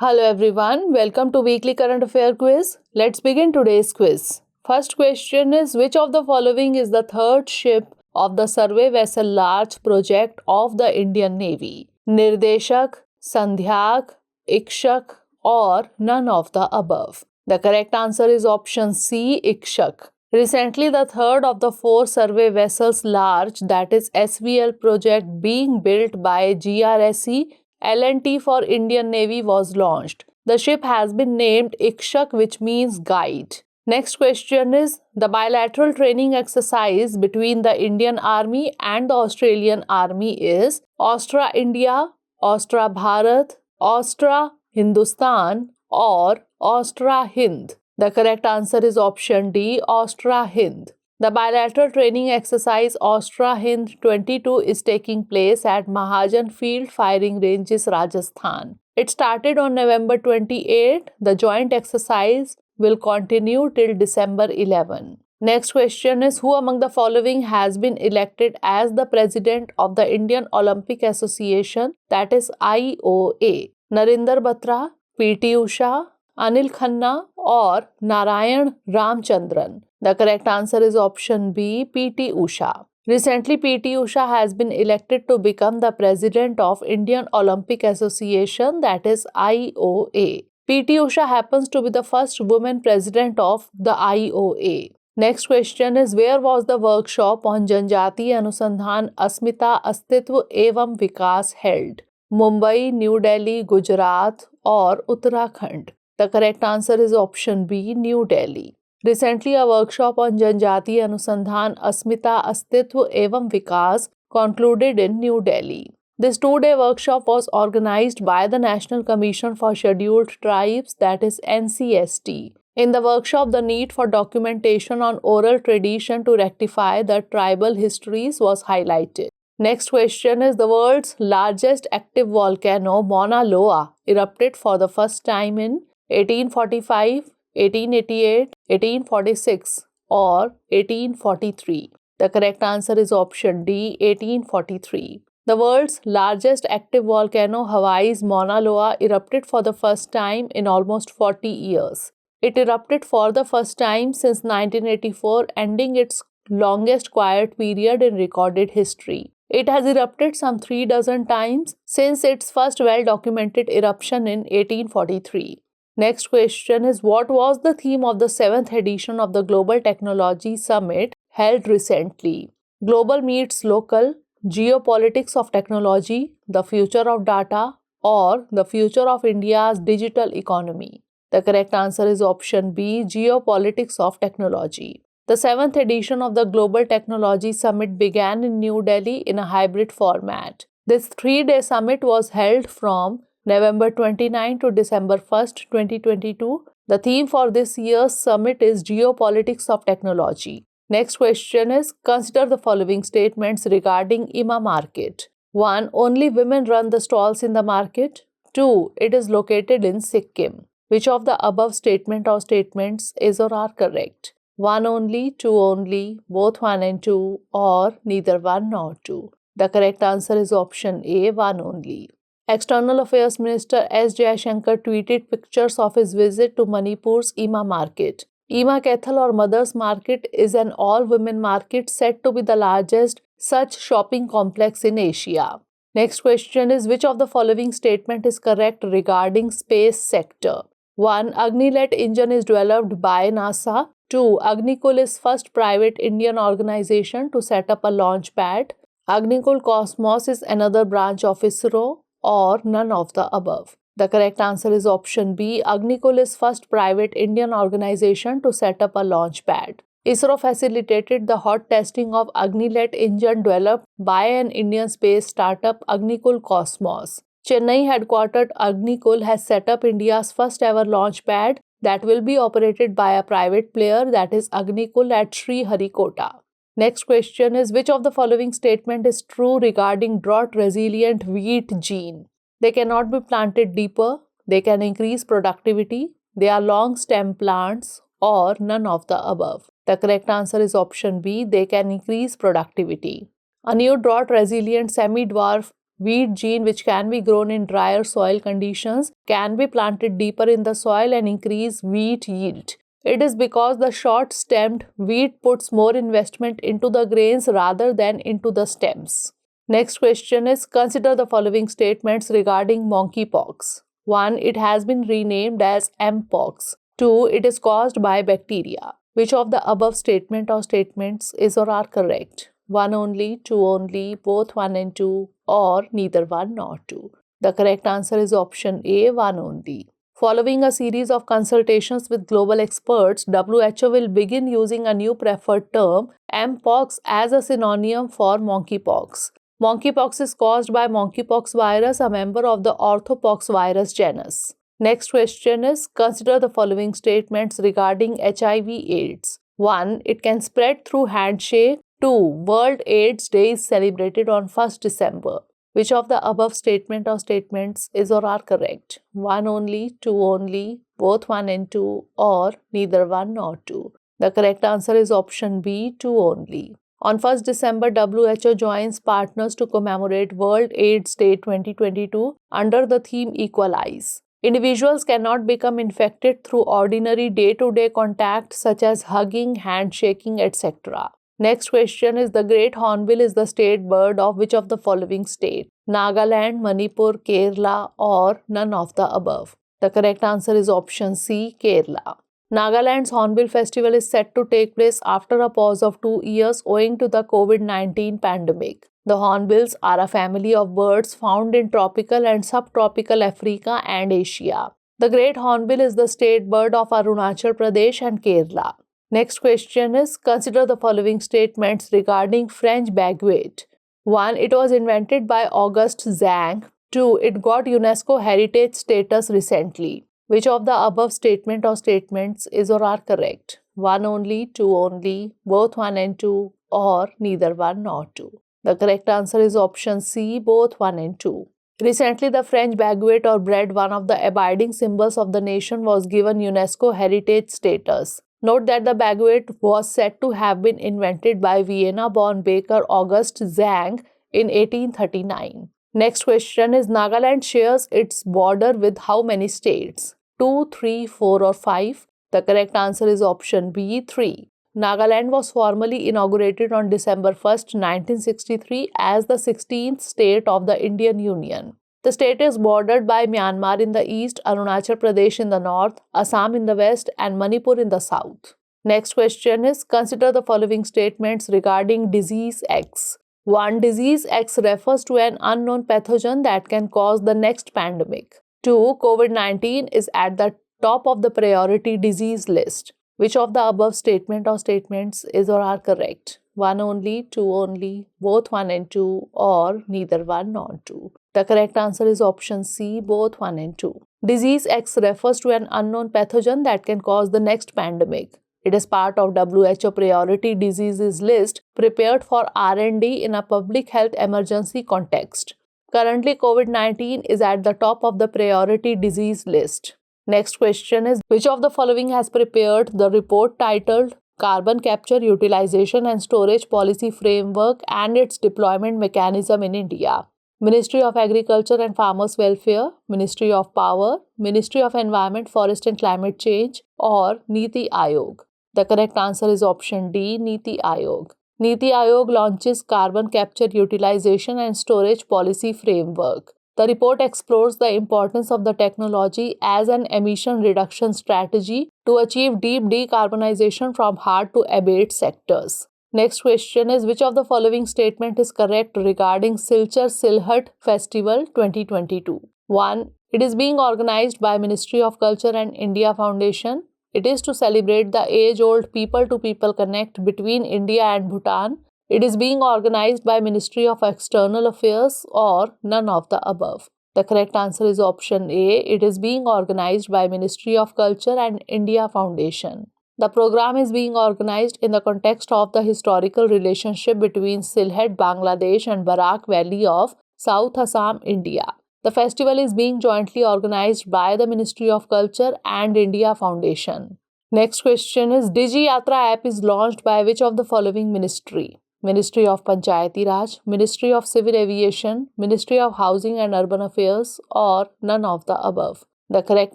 Hello everyone, welcome to Weekly Current Affair Quiz. Let's begin today's quiz. First question is, which of the following is the third ship of the survey vessel large project of the Indian Navy? Nirdeshak, Sandhyak, Ikshak or none of the above? The correct answer is option C, Ikshak. Recently, the third of the four survey vessels large, that is SVL project being built by GRSE L&T for Indian Navy was launched. The ship has been named Ikshak, which means guide. Next question is, the bilateral training exercise between the Indian Army and the Australian Army is Austra India, Austra Bharat, Austra Hindustan or Austra Hind. The correct answer is option D, Austra Hind. The bilateral training exercise Austra Hind 22 is taking place at Mahajan Field Firing Ranges, Rajasthan. It started on November 28. The joint exercise will continue till December 11. Next question is, who among the following has been elected as the president of the Indian Olympic Association, that is IOA? Narinder Batra, P.T. Usha, Anil Khanna or Narayan Ramchandran? The correct answer is option B, P.T. Usha. Recently, P.T. Usha has been elected to become the president of Indian Olympic Association, that is IOA. P.T. Usha happens to be the first woman president of the IOA. Next question is, where was the workshop on Janjati Anusandhan Asmita Astitva Evam Vikas held? Mumbai, New Delhi, Gujarat or Uttarakhand? The correct answer is option B, New Delhi. Recently, a workshop on Janjati Anusandhan Asmita Astitva Evam Vikas concluded in New Delhi. This two-day workshop was organized by the National Commission for Scheduled Tribes, that is NCST. In the workshop, the need for documentation on oral tradition to rectify the tribal histories was highlighted. Next question is, the world's largest active volcano, Mauna Loa, erupted for the first time in 1845, 1888, 1846 or 1843. The correct answer is option D, 1843. The world's largest active volcano, Hawaii's Mauna Loa, erupted for the first time in almost 40 years. It erupted for the first time since 1984, ending its longest quiet period in recorded history. It has erupted some 36 times since its first well-documented eruption in 1843. Next question is, what was the theme of the 7th edition of the Global Technology Summit held recently? Global meets local, geopolitics of technology, the future of data or the future of India's digital economy? The correct answer is option B, geopolitics of technology. The 7th edition of the Global Technology Summit began in New Delhi in a hybrid format. This 3-day summit was held from November 29 to December 1st, 2022. The theme for this year's summit is Geopolitics of Technology. Next question is, consider the following statements regarding IMA market. 1. Only women run the stalls in the market. 2. It is located in Sikkim. Which of the above statement or statements is or are correct? 1 only, 2 only, both 1 and 2 or neither 1 nor 2. The correct answer is option A, 1 only. External Affairs Minister S. Jaishankar tweeted pictures of his visit to Manipur's IMA market. IMA Kethal or Mother's Market is an all-women market said to be the largest such shopping complex in Asia. Next question is, which of the following statement is correct regarding space sector? 1. Agnilet engine is developed by NASA. 2. Agnikul is first private Indian organization to set up a launch pad. Agnikul Cosmos is another branch of ISRO or none of the above. The correct answer is option B. Agnikul is first private Indian organization to set up a launch pad. ISRO facilitated the hot testing of Agnilet engine developed by an Indian space startup Agnikul Cosmos. Chennai headquartered Agnikul has set up India's first ever launch pad that will be operated by a private player, that is Agnikul at Sriharikota. Next question is, which of the following statement is true regarding drought-resilient wheat gene? They cannot be planted deeper, they can increase productivity, they are long stem plants or none of the above. The correct answer is option B, they can increase productivity. A new drought-resilient semi-dwarf wheat gene which can be grown in drier soil conditions can be planted deeper in the soil and increase wheat yield. It is because the short-stemmed wheat puts more investment into the grains rather than into the stems. Next question is, consider the following statements regarding monkeypox. 1. It has been renamed as Mpox. 2. It is caused by bacteria. Which of the above statement or statements is or are correct? 1 only, 2 only, both 1 and 2, or neither 1 nor 2. The correct answer is option A, 1 only. Following a series of consultations with global experts, WHO will begin using a new preferred term, Mpox, as a synonym for monkeypox. Monkeypox is caused by monkeypox virus, a member of the orthopox virus genus. Next question is, consider the following statements regarding HIV/AIDS. 1. It can spread through handshake. 2. World AIDS Day is celebrated on 1st December. Which of the above statement or statements is or are correct? 1 only, 2 only, both 1 and 2, or neither 1 nor 2. The correct answer is option B, 2 only. On 1st December, WHO joins partners to commemorate World AIDS Day 2022 under the theme Equalize. Individuals cannot become infected through ordinary day-to-day contact such as hugging, handshaking, etc. Next question is, the Great Hornbill is the state bird of which of the following state? Nagaland, Manipur, Kerala, or none of the above? The correct answer is option C, Kerala. Nagaland's Hornbill Festival is set to take place after a pause of 2 years owing to the COVID-19 pandemic. The hornbills are a family of birds found in tropical and subtropical Africa and Asia. The Great Hornbill is the state bird of Arunachal Pradesh and Kerala. Next question is, consider the following statements regarding French baguette. 1. It was invented by Auguste Zang. 2. It got UNESCO heritage status recently. Which of the above statement or statements is or are correct? 1 only, 2 only, both 1 and 2, or neither 1 nor 2. The correct answer is option C, both 1 and 2. Recently, the French baguette or bread, one of the abiding symbols of the nation, was given UNESCO heritage status. Note that the baguette was said to have been invented by Vienna-born baker Auguste Zang in 1839. Next question is, Nagaland shares its border with how many states? 2, 3, 4, or 5? The correct answer is option B, 3. Nagaland was formally inaugurated on December 1st, 1963 as the 16th state of the Indian Union. The state is bordered by Myanmar in the east, Arunachal Pradesh in the north, Assam in the west, and Manipur in the south. Next question is, consider the following statements regarding disease X. 1. Disease X refers to an unknown pathogen that can cause the next pandemic. 2. COVID-19 is at the top of the priority disease list. Which of the above statement or statements is or are correct? 1 only, 2 only, both 1 and 2, or neither 1 nor 2. The correct answer is option C, both 1 and 2. Disease X refers to an unknown pathogen that can cause the next pandemic. It is part of WHO priority diseases list prepared for R&D in a public health emergency context. Currently, COVID-19 is at the top of the priority disease list. Next question is, which of the following has prepared the report titled Carbon Capture, Utilization and Storage Policy Framework and its Deployment Mechanism in India? Ministry of Agriculture and Farmers Welfare, Ministry of Power, Ministry of Environment, Forest and Climate Change, or Niti Aayog? The correct answer is option D, Niti Aayog. Niti Aayog launches Carbon Capture, Utilization and Storage Policy Framework. The report explores the importance of the technology as an emission reduction strategy to achieve deep decarbonization from hard to abate sectors. Next question is, which of the following statement is correct regarding Silchar Silhat Festival 2022? 1. It is being organized by Ministry of Culture and India Foundation. It is to celebrate the age-old people-to-people connect between India and Bhutan. It is being organized by Ministry of External Affairs, or none of the above. The correct answer is option A. It is being organized by Ministry of Culture and India Foundation. The program is being organized in the context of the historical relationship between Sylhet, Bangladesh and Barak Valley of South Assam, India. The festival is being jointly organized by the Ministry of Culture and India Foundation. Next question is, Digi Yatra app is launched by which of the following ministry? Ministry of Panchayati Raj, Ministry of Civil Aviation, Ministry of Housing and Urban Affairs, or none of the above? The correct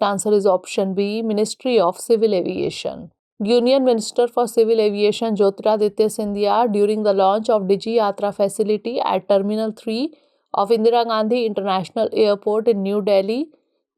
answer is option B, Ministry of Civil Aviation. Union Minister for Civil Aviation Jyotiraditya Scindia during the launch of Digi Yatra facility at Terminal 3 of Indira Gandhi International Airport in New Delhi,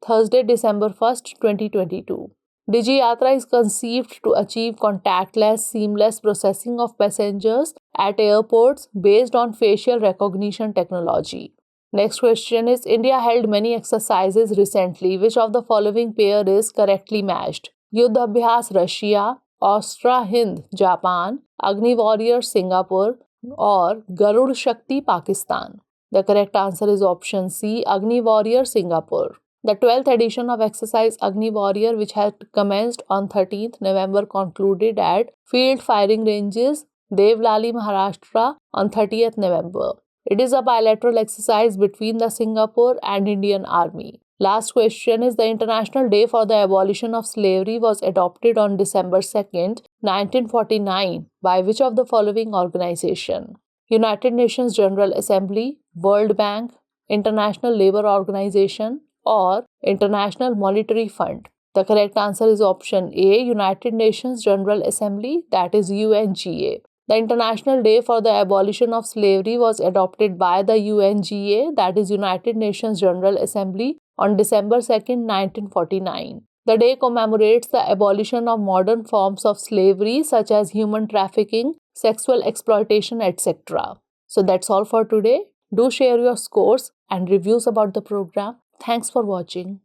Thursday, December 1st, 2022. Digi Yatra is conceived to achieve contactless, seamless processing of passengers at airports based on facial recognition technology. Next question is, India held many exercises recently. Which of the following pair is correctly matched? Yuddha Abhyas Russia, Astra Hind Japan, Agni Warrior Singapore, or Garud Shakti Pakistan? The correct answer is option C, Agni Warrior Singapore. The 12th edition of exercise Agni Warrior, which had commenced on 13th November, concluded at Field Firing Ranges, Devlali, Maharashtra on 30th November. It is a bilateral exercise between the Singapore and Indian Army. Last question is, the International Day for the Abolition of Slavery was adopted on December 2nd, 1949 by which of the following organization? United Nations General Assembly, World Bank, International Labour Organization, or International Monetary Fund? The correct answer is option A, United Nations General Assembly, that is UNGA. The International Day for the Abolition of Slavery was adopted by the UNGA, that is United Nations General Assembly, on December 2nd, 1949. The day commemorates the abolition of modern forms of slavery such as human trafficking, sexual exploitation, etc. So that's all for today. Do share your scores and reviews about the program. Thanks for watching.